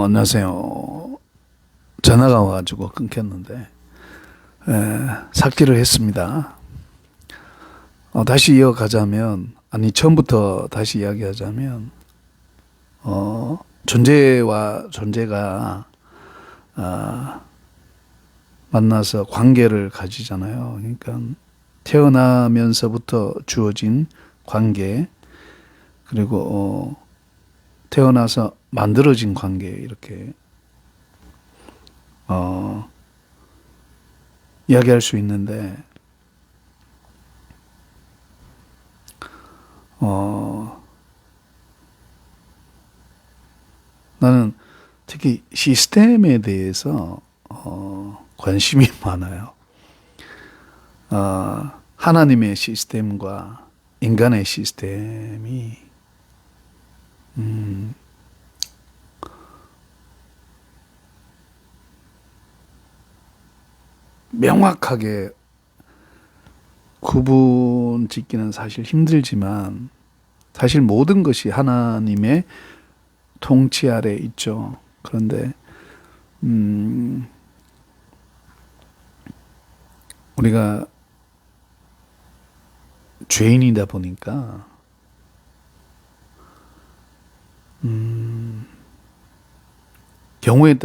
안녕하세요. 전화가 와가지고 끊겼는데 삭제를 했습니다. 다시 이어가자면, 처음부터 다시 이야기하자면, 존재와 존재가 만나서 관계를 가지잖아요. 그러니까 태어나면서부터 주어진 관계, 그리고 태어나서 만들어진 관계, 이렇게 이야기할 수 있는데, 나는 특히 시스템에 대해서 관심이 많아요. 하나님의 시스템과 인간의 시스템이 명확하게 구분 짓기는 사실 힘들지만, 사실 모든 것이 하나님의 통치 아래 있죠. 그런데 우리가 죄인이다 보니까 경우에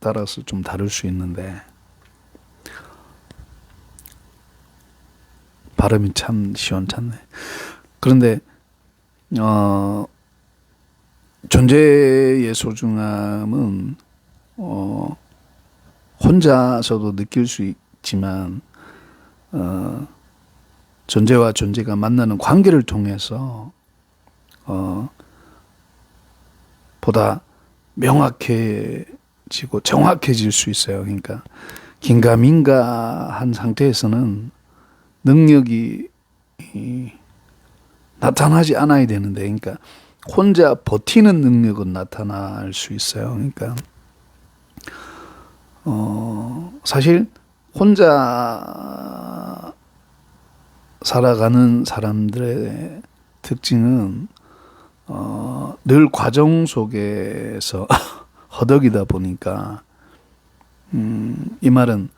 따라서 좀 다를 수 있는데, 발음이 참 시원찮네. 그런데 존재의 소중함은 혼자서도 느낄 수 있지만, 존재와 존재가 만나는 관계를 통해서 보다 명확해지고 정확해질 수 있어요. 그러니까 긴가민가한 상태에서는 능력이 나타나지 않아야 되는데, 그러니까 혼자 버티는 능력은 나타날 수 있어요. 그러니까 사실 혼자 살아가는 사람들의 특징은 늘 과정 속에서 허덕이다 보니까, 이 말은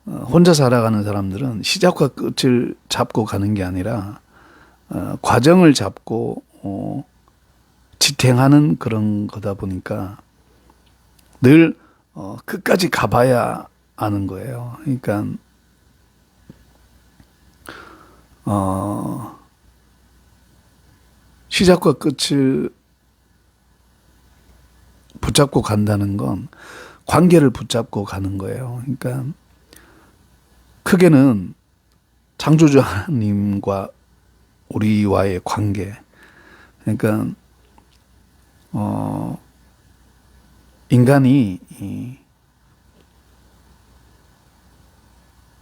혼자 살아가는 사람들은 시작과 끝을 잡고 가는 게 아니라 과정을 잡고 지탱하는 그런 거다 보니까 늘 끝까지 가봐야 아는 거예요. 그러니까 시작과 끝을 붙잡고 간다는 건 관계를 붙잡고 가는 거예요. 그러니까 크게는 창조주 하나님과 우리와의 관계. 그러니까 인간이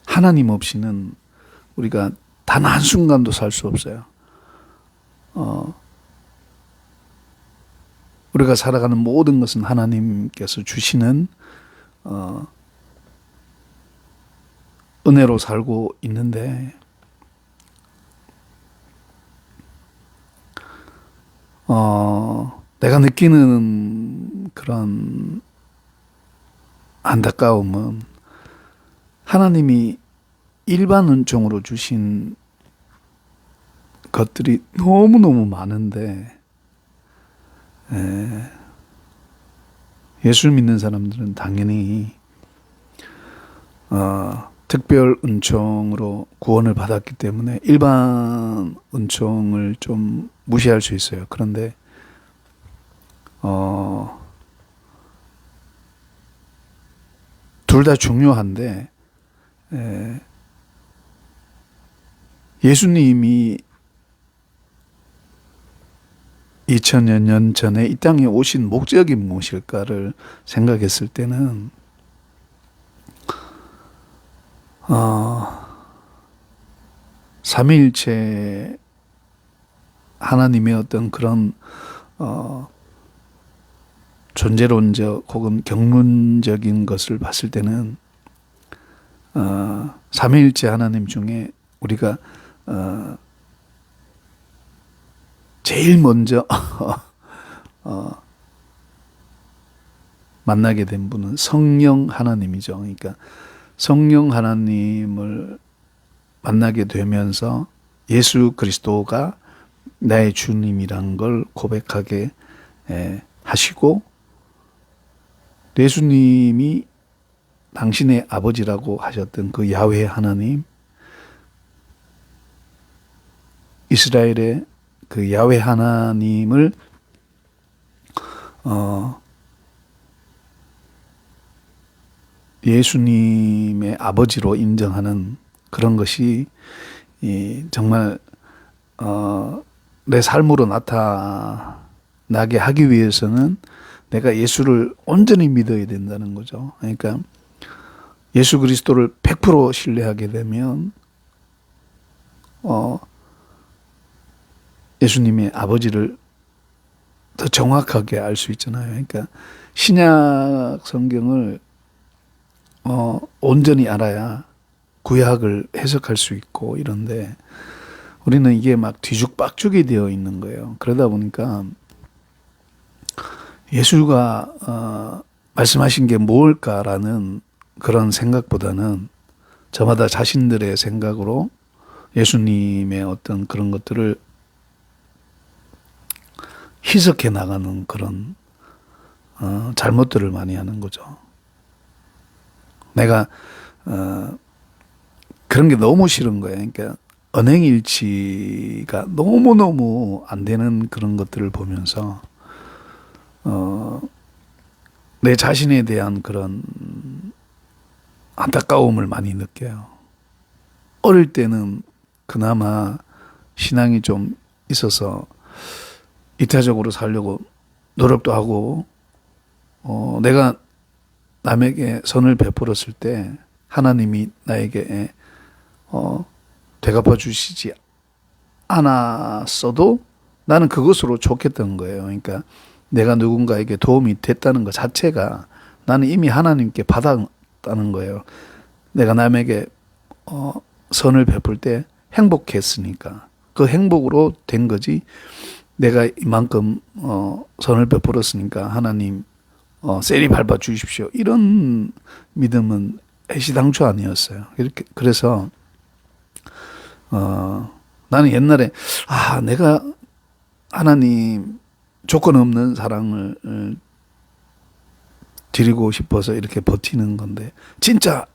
하나님 없이는 우리가 단 한순간도 살 수 없어요. 우리가 살아가는 모든 것은 하나님께서 주시는 은혜로 살고 있는데, 내가 느끼는 그런 안타까움은, 하나님이 일반 은총으로 주신 것들이 너무너무 많은데, 예수 믿는 사람들은 당연히 특별 은총으로 구원을 받았기 때문에 일반 은총을 좀 무시할 수 있어요. 그런데 둘 다 중요한데, 예수님이 2000여 년 전에 이 땅에 오신 목적이 무엇일까를 생각했을 때는 삼위일체 하나님의 어떤 그런 존재론적 혹은 경륜적인 것을 봤을 때는 삼위일체 하나님 중에 우리가 제일 먼저 만나게 된 분은 성령 하나님이죠. 그러니까 성령 하나님을 만나게 되면서 예수 그리스도가 나의 주님이란 걸 고백하게 하시고, 예수님이 당신의 아버지라고 하셨던 그 야훼 하나님, 이스라엘의 그 야훼 하나님을 예수님의 아버지로 인정하는 그런 것이 정말 내 삶으로 나타나게 하기 위해서는 내가 예수를 온전히 믿어야 된다는 거죠. 그러니까 예수 그리스도를 100% 신뢰하게 되면 예수님의 아버지를 더 정확하게 알 수 있잖아요. 그러니까 신약 성경을 온전히 알아야 구약을 해석할 수 있고 이런데, 우리는 이게 막 뒤죽박죽이 되어 있는 거예요. 그러다 보니까 예수가 말씀하신 게 뭘까라는 그런 생각보다는 저마다 자신들의 생각으로 예수님의 어떤 그런 것들을 희석해 나가는 그런 잘못들을 많이 하는 거죠. 내가 그런 게 너무 싫은 거예요. 그러니까 언행일치가 너무너무 안 되는 그런 것들을 보면서 내 자신에 대한 그런 안타까움을 많이 느껴요. 어릴 때는 그나마 신앙이 좀 있어서 이타적으로 살려고 노력도 하고, 내가 남에게 선을 베풀었을 때 하나님이 나에게 되갚아 주시지 않았어도 나는 그것으로 좋겠던 거예요. 그러니까 내가 누군가에게 도움이 됐다는 것 자체가 나는 이미 하나님께 받았다는 거예요. 내가 남에게 선을 베풀 때 행복했으니까 그 행복으로 된 거지, 내가 이만큼 선을 베풀었으니까 하나님 세리 밟아 주십시오, 이런 믿음은 애시당초 아니었어요. 이렇게 그래서 나는 옛날에 내가 하나님 조건 없는 사랑을 드리고 싶어서 이렇게 버티는 건데, 진짜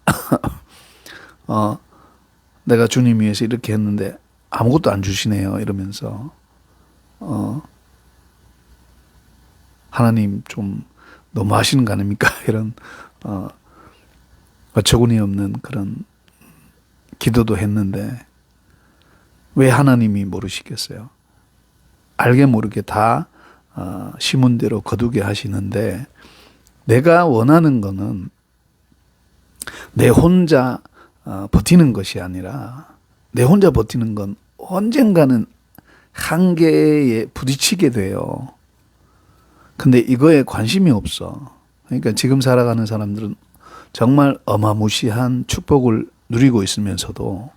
내가 주님 위해서 이렇게 했는데 아무것도 안 주시네요 이러면서 하나님 좀 너무 하시는 거 아닙니까? 이런 어처구니 없는 그런 기도도 했는데, 왜 하나님이 모르시겠어요? 알게 모르게 다 심은대로 거두게 하시는데, 내가 원하는 거는 내 혼자 버티는 것이 아니라, 내 혼자 버티는 건 언젠가는 한계에 부딪히게 돼요. 근데 이거에 관심이 없어. 그러니까 지금 살아가는 사람들은 정말 어마무시한 축복을 누리고 있으면서도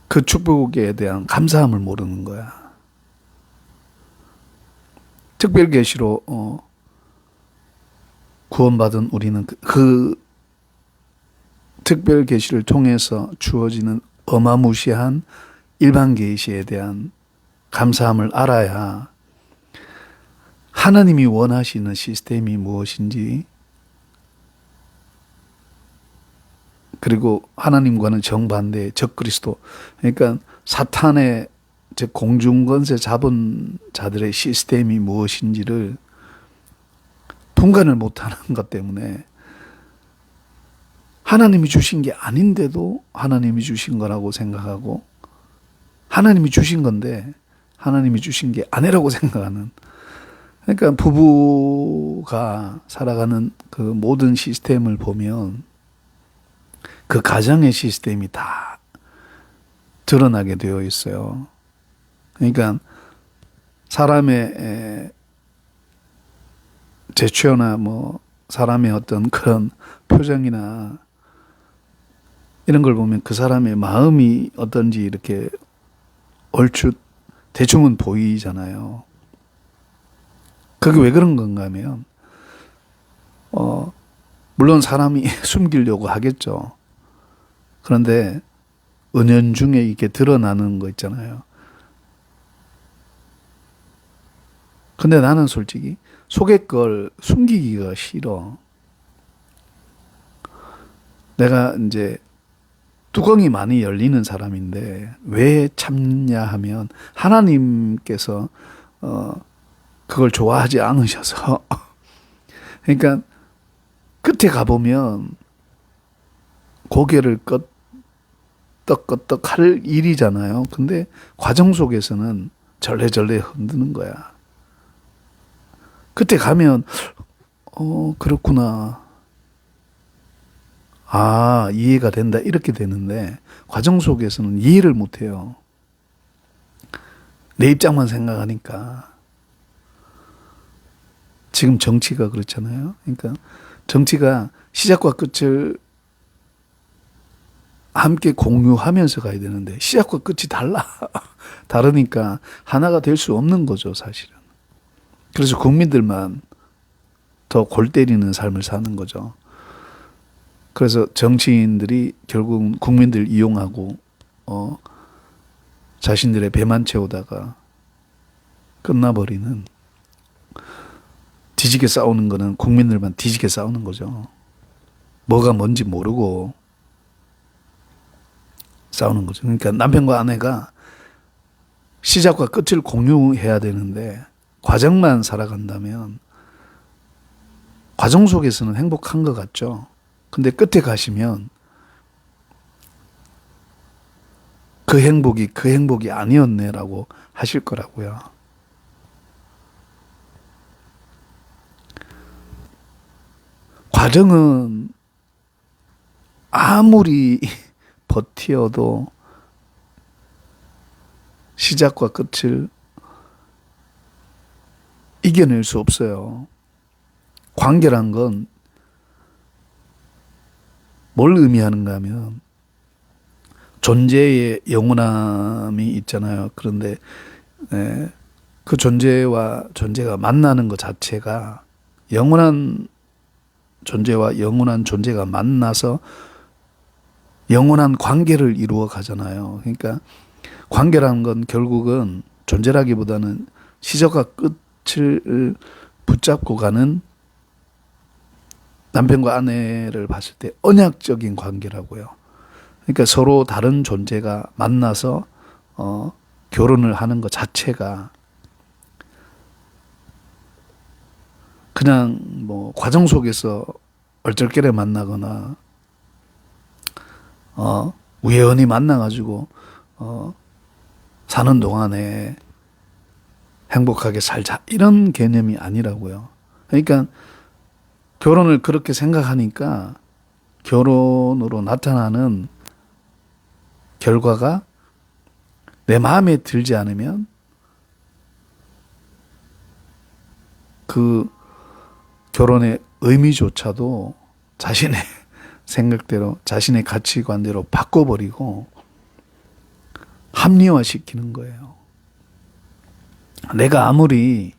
그 축복에 대한 감사함을 모르는 거야. 특별 계시로 구원받은 우리는 그 특별 계시를 통해서 주어지는 어마무시한 일반 계시에 대한 감사함을 알아야 하나님이 원하시는 시스템이 무엇인지, 그리고 하나님과는 정반대의 적그리스도, 그러니까 사탄의 즉 공중권세 잡은 자들의 시스템이 무엇인지를 분간을 못하는 것 때문에 하나님이 주신 게 아닌데도 하나님이 주신 거라고 생각하고, 하나님이 주신 건데 하나님이 주신 게 아니라고 생각하는, 그러니까 부부가 살아가는 그 모든 시스템을 보면 그 가정의 시스템이 다 드러나게 되어 있어요. 그러니까 사람의 제추어나 사람의 어떤 그런 표정이나 이런 걸 보면 그 사람의 마음이 어떤지 이렇게 얼추 대충은 보이잖아요. 그게 왜 그런 건가 하면, 물론 사람이 숨기려고 하겠죠. 그런데 은연중에 이게 드러나는 거 있잖아요. 근데 나는 솔직히 속의 걸 숨기기가 싫어. 내가 이제 뚜껑이 많이 열리는 사람인데 왜 참냐 하면 하나님께서 그걸 좋아하지 않으셔서 그러니까 끝에 가보면 고개를 끄덕끄덕 할 일이잖아요. 근데 과정 속에서는 절레절레 흔드는 거야. 그때 가면 그렇구나. 아, 이해가 된다. 이렇게 되는데 과정 속에서는 이해를 못 해요. 내 입장만 생각하니까. 지금 정치가 그렇잖아요. 그러니까 정치가 시작과 끝을 함께 공유하면서 가야 되는데 시작과 끝이 달라. 다르니까 하나가 될 수 없는 거죠, 사실은. 그래서 국민들만 더 골 때리는 삶을 사는 거죠. 그래서 정치인들이 결국 국민들 이용하고 자신들의 배만 채우다가 끝나버리는, 뒤지게 싸우는 거는 국민들만 뒤지게 싸우는 거죠. 뭐가 뭔지 모르고 싸우는 거죠. 그러니까 남편과 아내가 시작과 끝을 공유해야 되는데 과정만 살아간다면 과정 속에서는 행복한 것 같죠. 근데 끝에 가시면 그 행복이 아니었네라고 하실 거라고요. 과정은 아무리 버티어도 시작과 끝을 이겨낼 수 없어요. 관계란 건 뭘 의미하는가 하면 존재의 영원함이 있잖아요. 그런데 그 존재와 존재가 만나는 것 자체가, 영원한 존재와 영원한 존재가 만나서 영원한 관계를 이루어 가잖아요. 그러니까 관계라는 건 결국은 존재라기보다는 시작과 끝을 붙잡고 가는, 남편과 아내를 봤을 때 언약적인 관계라고요. 그러니까 서로 다른 존재가 만나서 결혼을 하는 것 자체가 그냥 뭐 과정 속에서 얼떨결에 만나거나 우연히 만나가지고 사는 동안에 행복하게 살자 이런 개념이 아니라고요. 그러니까 결혼을 그렇게 생각하니까 결혼으로 나타나는 결과가 내 마음에 들지 않으면 그 결혼의 의미조차도 자신의 생각대로, 자신의 가치관대로 바꿔버리고 합리화시키는 거예요. 내가 아무리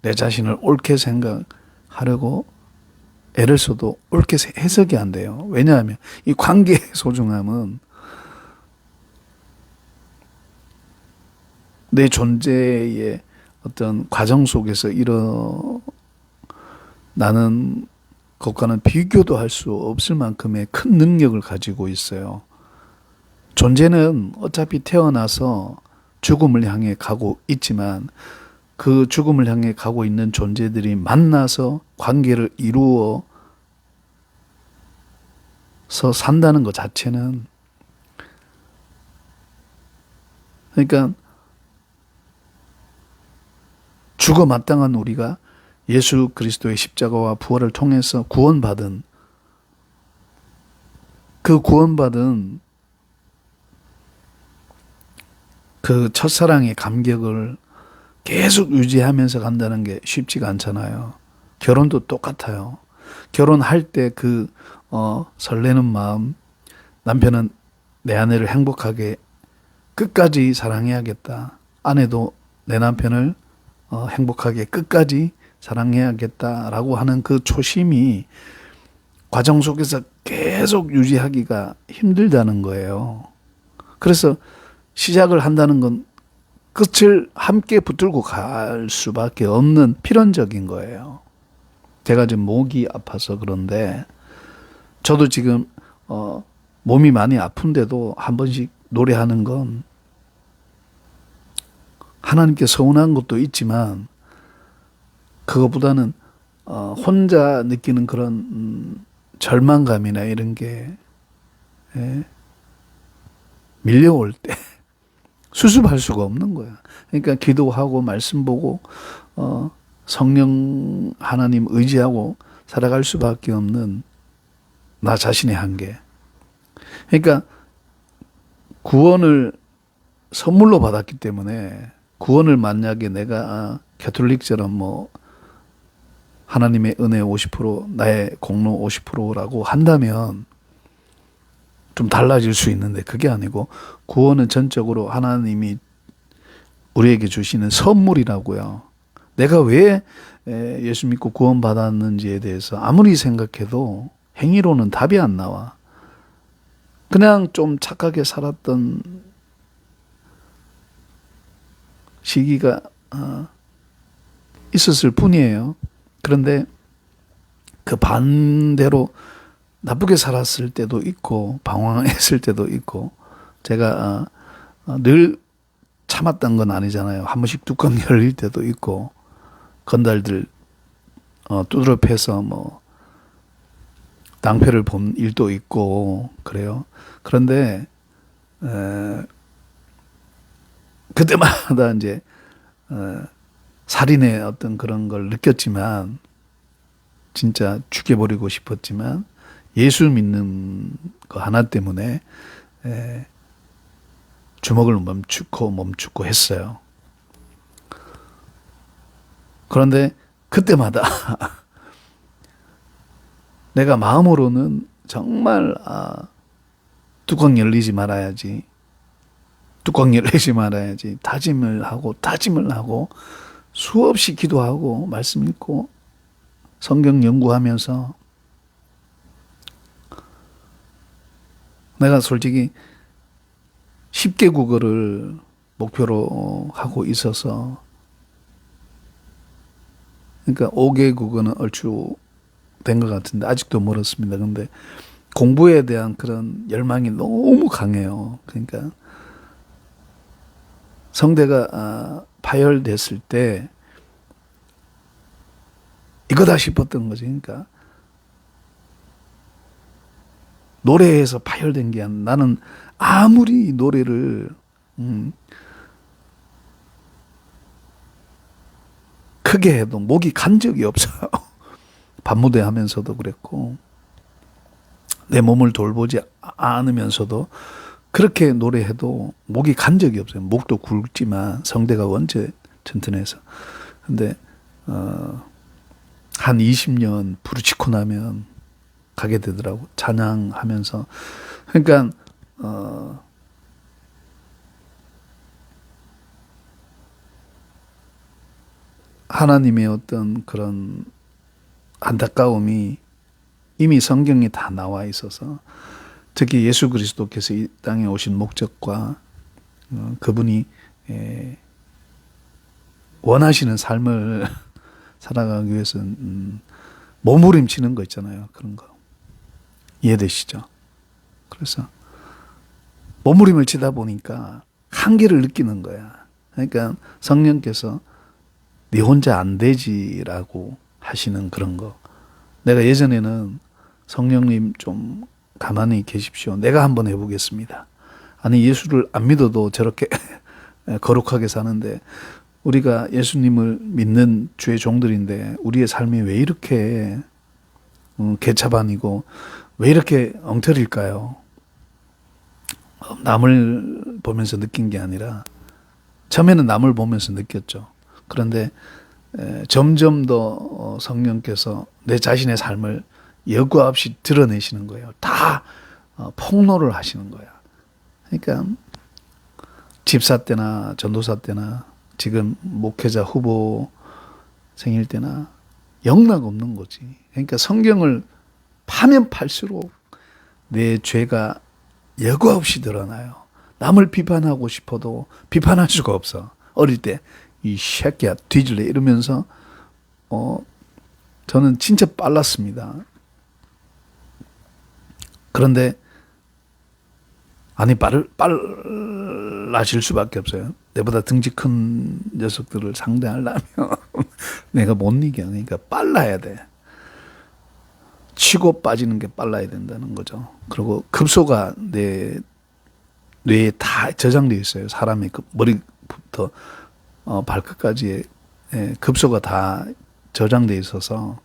내 자신을 옳게 생각하려고 애를 써도 옳게 해석이 안 돼요. 왜냐하면 이 관계의 소중함은 내 존재의 어떤 과정 속에서 일어나는 것과는 비교도 할 수 없을 만큼의 큰 능력을 가지고 있어요. 존재는 어차피 태어나서 죽음을 향해 가고 있지만 그 죽음을 향해 가고 있는 존재들이 만나서 관계를 이루어서 산다는 것 자체는, 그러니까 죽어 마땅한 우리가 예수 그리스도의 십자가와 부활을 통해서 구원받은 그 첫사랑의 감격을 계속 유지하면서 간다는 게 쉽지가 않잖아요. 결혼도 똑같아요. 결혼할 때 그 설레는 마음, 남편은 내 아내를 행복하게 끝까지 사랑해야겠다. 아내도 내 남편을 행복하게 끝까지 사랑해야겠다라고 하는 그 초심이 과정 속에서 계속 유지하기가 힘들다는 거예요. 그래서 시작을 한다는 건 끝을 함께 붙들고 갈 수밖에 없는 필연적인 거예요. 제가 지금 목이 아파서 그런데 저도 지금 몸이 많이 아픈데도 한 번씩 노래하는 건 하나님께 서운한 것도 있지만 그것보다는 혼자 느끼는 그런 절망감이나 이런 게 밀려올 때 수습할 수가 없는 거야. 그러니까 기도하고 말씀 보고 성령 하나님 의지하고 살아갈 수밖에 없는 나 자신의 한계. 그러니까 구원을 선물로 받았기 때문에 구원을 만약에 내가 가톨릭처럼 뭐 하나님의 은혜 50% 나의 공로 50%라고 한다면 좀 달라질 수 있는데 그게 아니고 구원은 전적으로 하나님이 우리에게 주시는 선물이라고요. 내가 왜 예수 믿고 구원받았는지에 대해서 아무리 생각해도 행위로는 답이 안 나와. 그냥 좀 착하게 살았던 시기가 있었을 뿐이에요. 그런데 그 반대로 나쁘게 살았을 때도 있고 방황했을 때도 있고 제가 늘 참았던 건 아니잖아요. 한 번씩 뚜껑 열릴 때도 있고 건달들 두드려 패서 뭐 낭패를 본 일도 있고 그래요. 그런데 그때마다 이제 살인의 어떤 그런 걸 느꼈지만 진짜 죽여버리고 싶었지만 예수 믿는 거 하나 때문에 주먹을 멈추고 했어요. 그런데 그때마다 내가 마음으로는 정말 뚜껑 열리지 말아야지 다짐을 하고 수없이 기도하고 말씀 읽고 성경 연구하면서 내가 솔직히 10개 국어를 목표로 하고 있어서 그러니까 5개 국어는 얼추 된 것 같은데 아직도 멀었습니다. 근데 공부에 대한 그런 열망이 너무 강해요. 그러니까 성대가 파열됐을 때 이거다 싶었던 거지. 그러니까 노래에서 파열된 게 아니라 나는 아무리 노래를 크게 해도 목이 간 적이 없어요. 밤무대 하면서도 그랬고 내 몸을 돌보지 않으면서도 그렇게 노래해도 목이 간 적이 없어요. 목도 굵지만 성대가 원체 튼튼해서. 근데 한 20년 부르짖고 나면 가게 되더라고. 찬양하면서. 그러니까 하나님의 어떤 그런 안타까움이 이미 성경에 다 나와 있어서 특히 예수 그리스도께서 이 땅에 오신 목적과 그분이 원하시는 삶을 살아가기 위해서는 몸부림치는 거 있잖아요. 그런 거. 이해되시죠? 그래서 몸부림을 치다 보니까 한계를 느끼는 거야. 그러니까 성령께서 네 혼자 안 되지라고 하시는 그런 거. 내가 예전에는 성령님 좀 가만히 계십시오. 내가 한번 해보겠습니다. 아니 예수를 안 믿어도 저렇게 거룩하게 사는데 우리가 예수님을 믿는 주의 종들인데 우리의 삶이 왜 이렇게 개차반이고 왜 이렇게 엉터리일까요? 남을 보면서 느낀 게 아니라 처음에는 남을 보면서 느꼈죠. 그런데 점점 더 성령께서 내 자신의 삶을 여과 없이 드러내시는 거예요. 다 폭로를 하시는 거야. 그러니까 집사 때나 전도사 때나 지금 목회자 후보 생일 때나 영락 없는 거지. 그러니까 성경을 파면 팔수록 내 죄가 여과 없이 드러나요. 남을 비판하고 싶어도 비판할 수가 없어. 어릴 때 이 새끼야 뒤질래 이러면서 저는 진짜 빨랐습니다. 그런데 아니 빨라질 수밖에 없어요. 내보다 등치 큰 녀석들을 상대하려면 내가 못 이겨. 그러니까 빨라야 돼. 치고 빠지는 게 빨라야 된다는 거죠. 그리고 급소가 내 뇌에 다 저장되어 있어요. 사람의 머리부터 발끝까지의 급소가 다 저장되어 있어서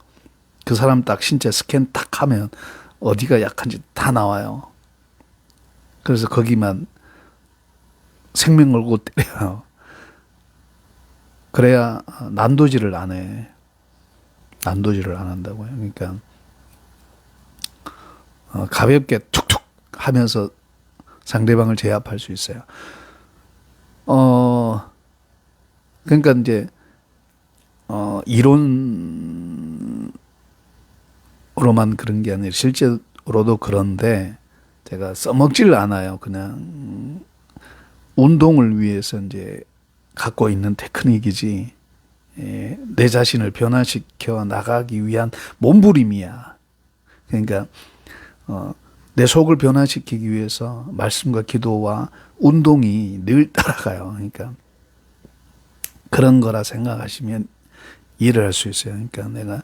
그 사람 딱 신체 스캔 딱 하면 어디가 약한지 다 나와요. 그래서 거기만 생명 걸고 때려요. 그래야 난도질을 안 해. 난도질을 안 한다고요. 그러니까 가볍게 툭툭 하면서 상대방을 제압할 수 있어요. 그러니까 이제 이론으로만 그런 게 아니라 실제로도 그런데 제가 써먹지를 않아요. 그냥 운동을 위해서 이제 갖고 있는 테크닉이지 내 자신을 변화시켜 나가기 위한 몸부림이야. 그러니까 내 속을 변화시키기 위해서 말씀과 기도와 운동이 늘 따라가요. 그러니까 그런 거라 생각하시면 이해를 할 수 있어요. 그러니까 내가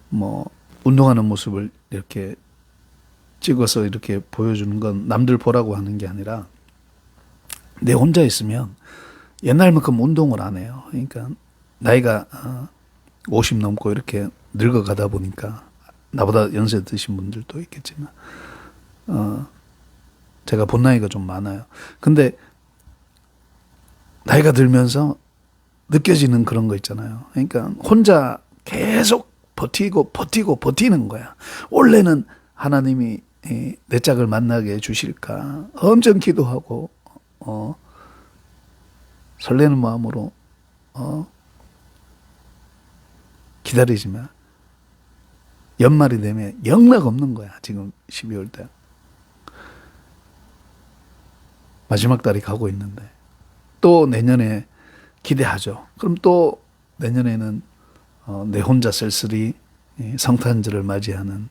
뭐 운동하는 모습을 이렇게 찍어서 이렇게 보여주는 건 남들 보라고 하는 게 아니라 내 혼자 있으면 옛날만큼 운동을 안 해요. 그러니까 나이가 50 넘고 이렇게 늙어가다 보니까 나보다 연세 드신 분들도 있겠지만 제가 본 나이가 좀 많아요. 근데 나이가 들면서 느껴지는 그런 거 있잖아요. 그러니까 혼자 계속 버티는 거야. 원래는 하나님이 내 짝을 만나게 해주실까 엄청 기도하고 설레는 마음으로 기다리지만 연말이 되면 영락 없는 거야. 지금 12월 달 마지막 달이 가고 있는데 또 내년에 기대하죠. 그럼 또 내년에는 내 혼자 쓸쓸히 성탄절을 맞이하는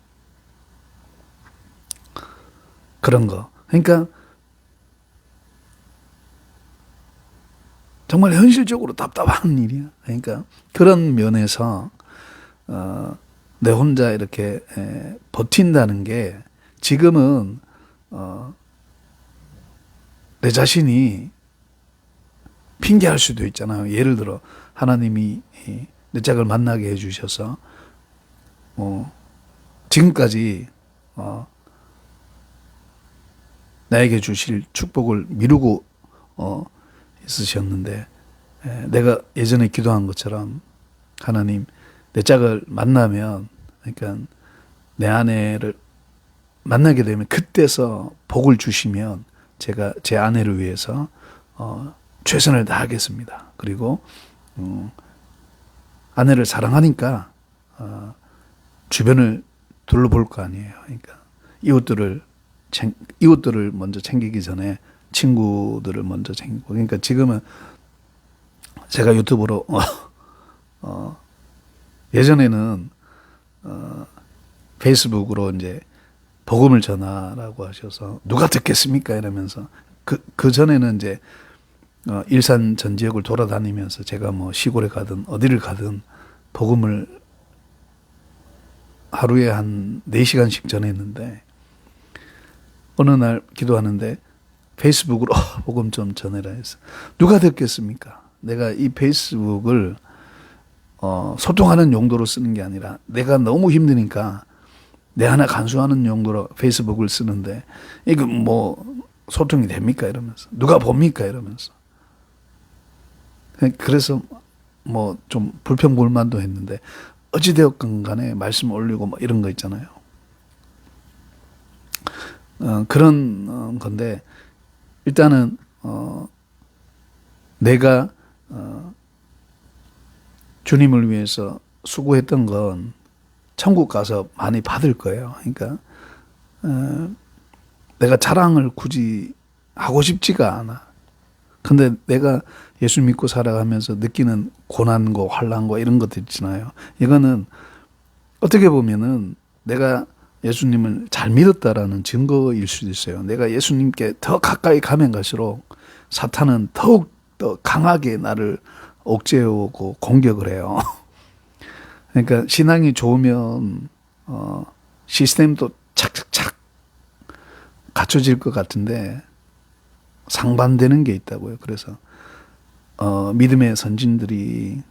그런 거. 그러니까 정말 현실적으로 답답한 일이야. 그러니까 그런 면에서 내 혼자 이렇게 버틴다는 게 지금은 내 자신이 핑계할 수도 있잖아요. 예를 들어 하나님이 내 짝을 만나게 해주셔서 지금까지 나에게 주실 축복을 미루고 있으셨는데 내가 예전에 기도한 것처럼 하나님 내 짝을 만나면 그러니까 내 아내를 만나게 되면 그때서 복을 주시면 제가 제 아내를 위해서 최선을 다하겠습니다. 그리고 아내를 사랑하니까 주변을 둘러볼 거 아니에요. 그러니까 이웃들을 먼저 챙기기 전에 친구들을 먼저 챙기고. 그러니까 지금은 제가 유튜브로 예전에는 페이스북으로 이제 복음을 전하라고 하셔서 누가 듣겠습니까? 이러면서 그 전에는 이제 일산 전 지역을 돌아다니면서 제가 뭐 시골에 가든 어디를 가든 복음을 하루에 한 4시간씩 전했는데 어느 날 기도하는데 페이스북으로 복음 좀 전해라 해서 누가 듣겠습니까? 내가 이 페이스북을 소통하는 용도로 쓰는 게 아니라 내가 너무 힘드니까 내 하나 간수하는 용도로 페이스북을 쓰는데 이거 뭐 소통이 됩니까? 이러면서 누가 봅니까? 이러면서 그래서 뭐 좀 불평불만도 했는데 어찌되었건 간에 말씀 올리고 뭐 이런 거 있잖아요. 그런 건데 일단은 내가 주님을 위해서 수고했던 건 천국 가서 많이 받을 거예요. 그러니까 내가 자랑을 굳이 하고 싶지가 않아. 근데 내가 예수 믿고 살아가면서 느끼는 고난과 환난과 이런 것들 있잖아요. 이거는 어떻게 보면은 내가 예수님을 잘 믿었다라는 증거일 수도 있어요. 내가 예수님께 더 가까이 가면 갈수록 사탄은 더욱 더 강하게 나를 옥죄어오고 공격을 해요. 그러니까 신앙이 좋으면 시스템도 착착착 갖춰질 것 같은데 상반되는 게 있다고요. 그래서 믿음의 선진들이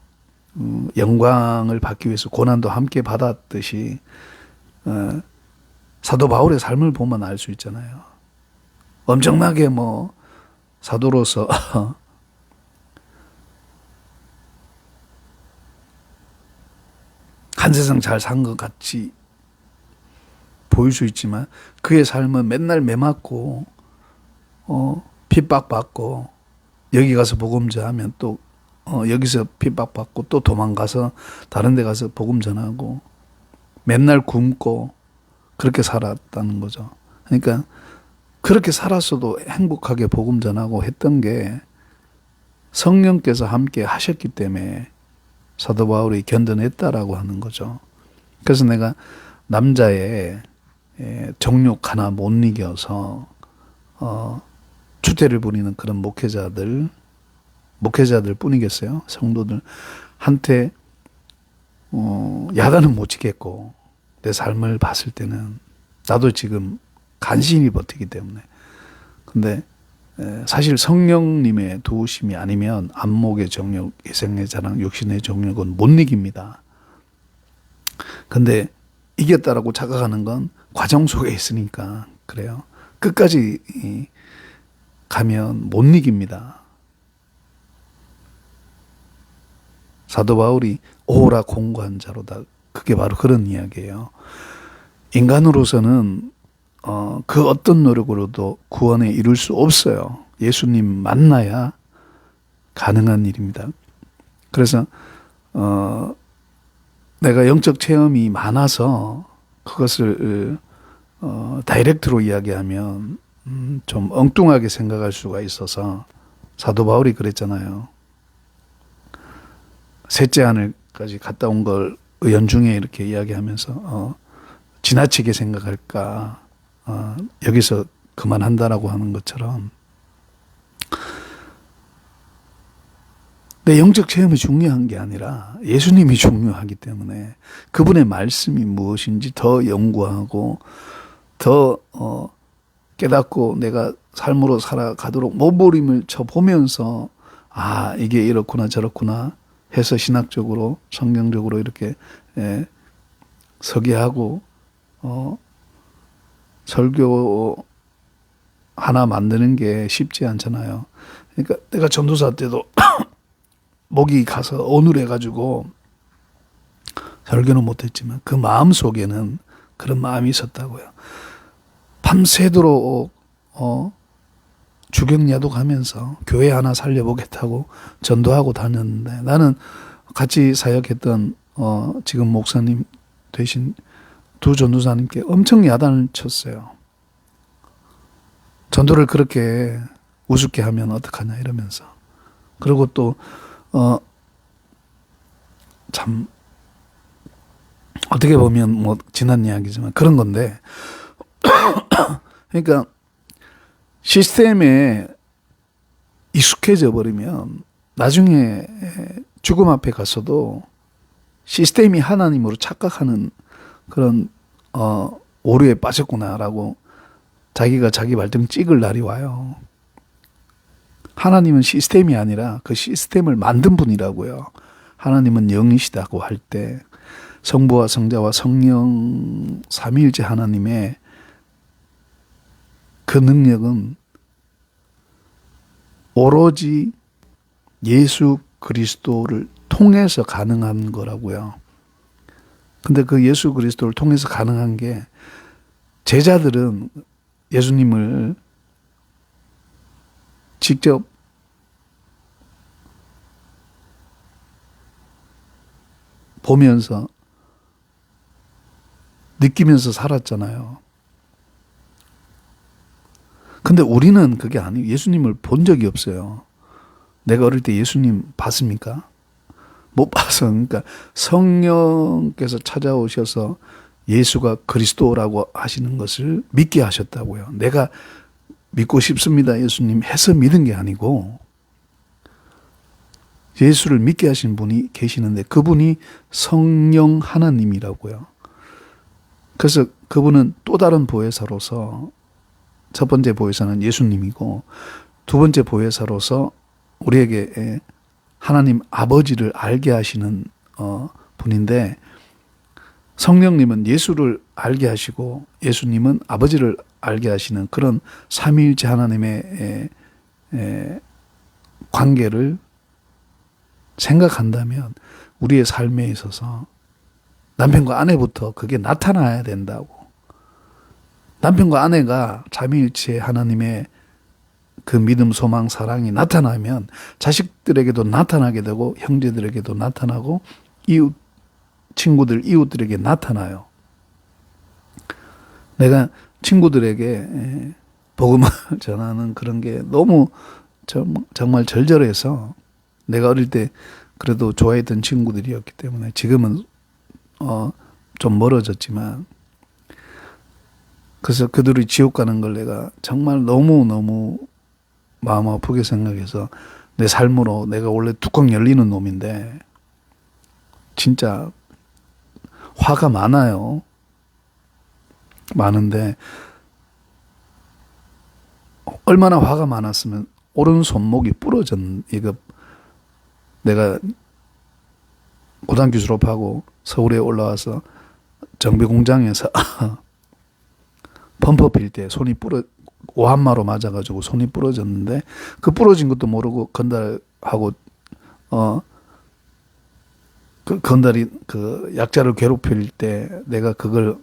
영광을 받기 위해서 고난도 함께 받았듯이 사도 바울의 삶을 보면 알 수 있잖아요. 엄청나게 뭐 사도로서 한 세상 잘 산 것 같이 보일 수 있지만 그의 삶은 맨날 매맞고 핍박받고 여기 가서 복음 전하면 또 여기서 핍박받고 또 도망가서 다른 데 가서 복음 전하고 맨날 굶고 그렇게 살았다는 거죠. 그러니까 그렇게 살았어도 행복하게 복음 전하고 했던 게 성령께서 함께 하셨기 때문에 사도 바울이 견뎌냈다라고 하는 거죠. 그래서 내가 남자의 정욕 하나 못 이겨서 추태를 부리는 그런 목회자들 뿐이겠어요. 성도들한테 야단은 못 치겠고 내 삶을 봤을 때는 나도 지금 간신히 버티기 때문에. 근데 사실 성령님의 도우심이 아니면 안목의 정욕, 이생의 자랑, 육신의 정욕은 못 이깁니다. 근데 이겼다라고 착각하는 건 과정 속에 있으니까 그래요. 끝까지 가면 못 이깁니다. 사도 바울이 오라 공고한 자로다. 그게 바로 그런 이야기예요. 인간으로서는 그 어떤 노력으로도 구원에 이룰 수 없어요. 예수님 만나야 가능한 일입니다. 그래서 내가 영적 체험이 많아서 그것을 다이렉트로 이야기하면 좀 엉뚱하게 생각할 수가 있어서 사도 바울이 그랬잖아요. 셋째 하늘까지 갔다 온 걸 연중에 이렇게 이야기하면서 지나치게 생각할까 여기서 그만한다라고 하는 것처럼 내 영적 체험이 중요한 게 아니라 예수님이 중요하기 때문에 그분의 말씀이 무엇인지 더 연구하고 더 깨닫고 내가 삶으로 살아가도록 몸부림을 쳐보면서 이게 이렇구나 저렇구나 해서 신학적으로 성경적으로 이렇게 서기하고 설교 하나 만드는 게 쉽지 않잖아요. 그러니까 내가 전도사 때도 목이 가서 오늘해가지고 설교는 못했지만 그 마음 속에는 그런 마음이 있었다고요. 밤새도록 주경야도 가면서 교회 하나 살려보겠다고 전도하고 다녔는데 나는 같이 사역했던 지금 목사님 되신 두 전도사님께 엄청 야단을 쳤어요. 전도를 그렇게 우습게 하면 어떡하냐 이러면서. 그리고 또 참 어떻게 보면 뭐 지난 이야기지만 그런 건데 그러니까 시스템에 익숙해져 버리면 나중에 죽음 앞에 가서도 시스템이 하나님으로 착각하는 그런 오류에 빠졌구나라고 자기가 자기 발등 찍을 날이 와요. 하나님은 시스템이 아니라 그 시스템을 만든 분이라고요. 하나님은 영이시다고 할 때 성부와 성자와 성령 삼위일체 하나님의 그 능력은 오로지 예수 그리스도를 통해서 가능한 거라고요. 근데 그 예수 그리스도를 통해서 가능한 게 제자들은 예수님을 직접 보면서 느끼면서 살았잖아요. 근데 우리는 그게 아니에요. 예수님을 본 적이 없어요. 내가 어릴 때 예수님 봤습니까? 못 봐서. 그러니까 성령께서 찾아오셔서 예수가 그리스도라고 하시는 것을 믿게 하셨다고요. 내가 믿고 싶습니다, 예수님 해서 믿은 게 아니고 예수를 믿게 하신 분이 계시는데 그분이 성령 하나님이라고요. 그래서 그분은 또 다른 보혜사로서 첫 번째 보혜사는 예수님이고 두 번째 보혜사로서 우리에게 하나님 아버지를 알게 하시는 분인데 성령님은 예수를 알게 하시고 예수님은 아버지를 알게 하시는 그런 삼위일체 하나님의 관계를 생각한다면 우리의 삶에 있어서 남편과 아내부터 그게 나타나야 된다고. 남편과 아내가 삼위일체 하나님의 그 믿음, 소망, 사랑이 나타나면 자식들에게도 나타나게 되고 형제들에게도 나타나고 이웃, 친구들, 이웃들에게 나타나요. 내가 친구들에게 복음을 전하는 그런 게 너무 정말 절절해서 내가 어릴 때 그래도 좋아했던 친구들이었기 때문에 지금은 좀 멀어졌지만 그래서 그들이 지옥 가는 걸 내가 정말 너무너무 마음 아프게 생각해서 내 삶으로 내가 원래 뚜껑 열리는 놈인데 진짜 화가 많아요. 많은데 얼마나 화가 많았으면 오른 손목이 부러졌는 이거 내가 고등학교 졸업하고 서울에 올라와서 정비 공장에서 펌프 필 때 손이 오한마로 맞아가지고 손이 부러졌는데 그 부러진 것도 모르고 건달하고 그 건달이 그 약자를 괴롭힐 때 내가 그걸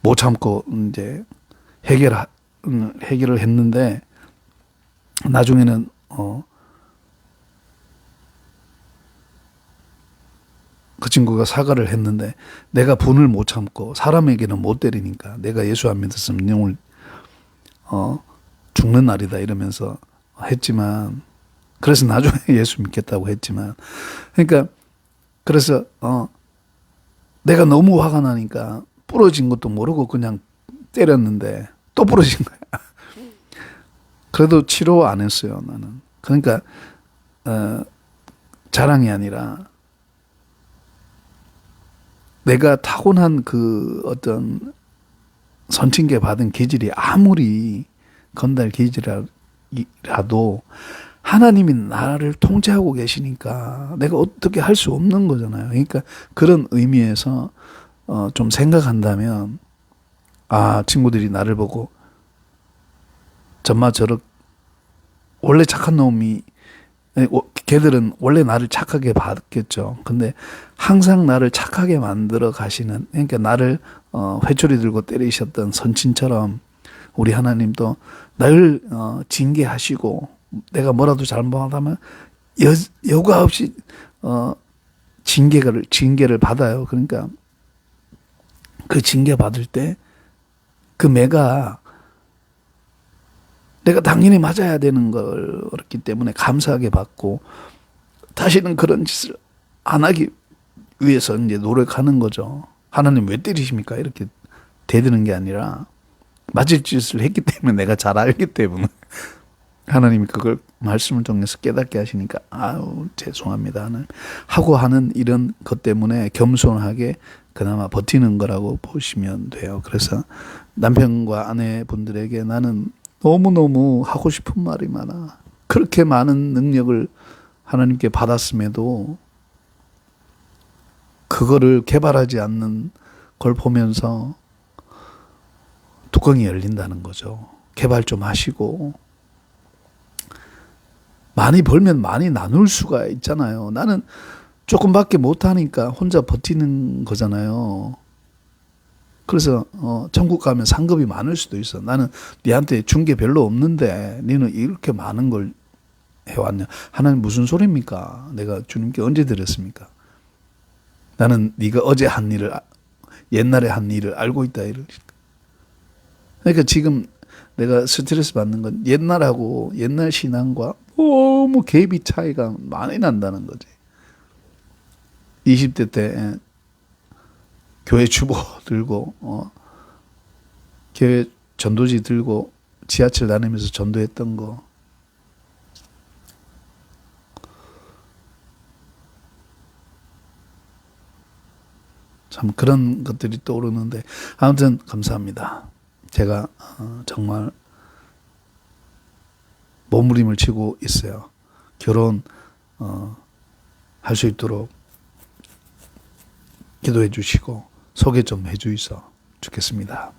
못 참고 이제 해결을 했는데 나중에는 그 친구가 사과를 했는데 내가 분을 못 참고 사람에게는 못 때리니까 내가 예수 안 믿었으면 영을 죽는 날이다 이러면서 했지만 그래서 나중에 예수 믿겠다고 했지만 그러니까 그래서 내가 너무 화가 나니까 부러진 것도 모르고 그냥 때렸는데 또 부러진 거야. 그래도 치료 안 했어요 나는. 그러니까 자랑이 아니라 내가 타고난 그 어떤 선친계 받은 기질이 아무리 건달 기질이라도 하나님이 나를 통제하고 계시니까 내가 어떻게 할 수 없는 거잖아요. 그러니까 그런 의미에서 좀 생각한다면 친구들이 나를 보고 정말저렇 원래 착한 놈이 걔들은 원래 나를 착하게 봤겠죠. 근데 항상 나를 착하게 만들어 가시는 그러니까 나를 회초리 들고 때리셨던 선친처럼 우리 하나님도 날 징계하시고 내가 뭐라도 잘못하면 여과 없이 징계를 받아요. 그러니까 그 징계 받을 때 그 매가 내가 당연히 맞아야 되는 거였기 때문에 감사하게 받고 다시는 그런 짓을 안 하기 위해서 이제 노력하는 거죠. 하나님 왜 때리십니까? 이렇게 대드는 게 아니라 맞을 짓을 했기 때문에 내가 잘 알기 때문에 하나님이 그걸 말씀을 통해서 깨닫게 하시니까 죄송합니다 하고 하는 이런 것 때문에 겸손하게 그나마 버티는 거라고 보시면 돼요. 그래서 남편과 아내분들에게 나는 너무너무 하고 싶은 말이 많아. 그렇게 많은 능력을 하나님께 받았음에도 그거를 개발하지 않는 걸 보면서 뚜껑이 열린다는 거죠. 개발 좀 하시고 많이 벌면 많이 나눌 수가 있잖아요. 나는 조금밖에 못하니까 혼자 버티는 거잖아요. 그래서 천국 가면 상급이 많을 수도 있어. 나는 네한테 준 게 별로 없는데 너는 이렇게 많은 걸 해왔냐. 하나님 무슨 소리입니까? 내가 주님께 언제 드렸습니까? 나는 네가 어제 한 일을 옛날에 한 일을 알고 있다 이를. 그러니까 지금 내가 스트레스 받는 건 옛날하고 옛날 신앙과 너무 갭이 차이가 많이 난다는 거지. 20대 때 교회 주보 들고 교회 전도지 들고 지하철 다니면서 전도했던 거. 참 그런 것들이 떠오르는데 아무튼 감사합니다. 제가 정말 몸부림을 치고 있어요. 결혼 할 수 있도록 기도해 주시고 소개 좀 해 주셔서 좋겠습니다.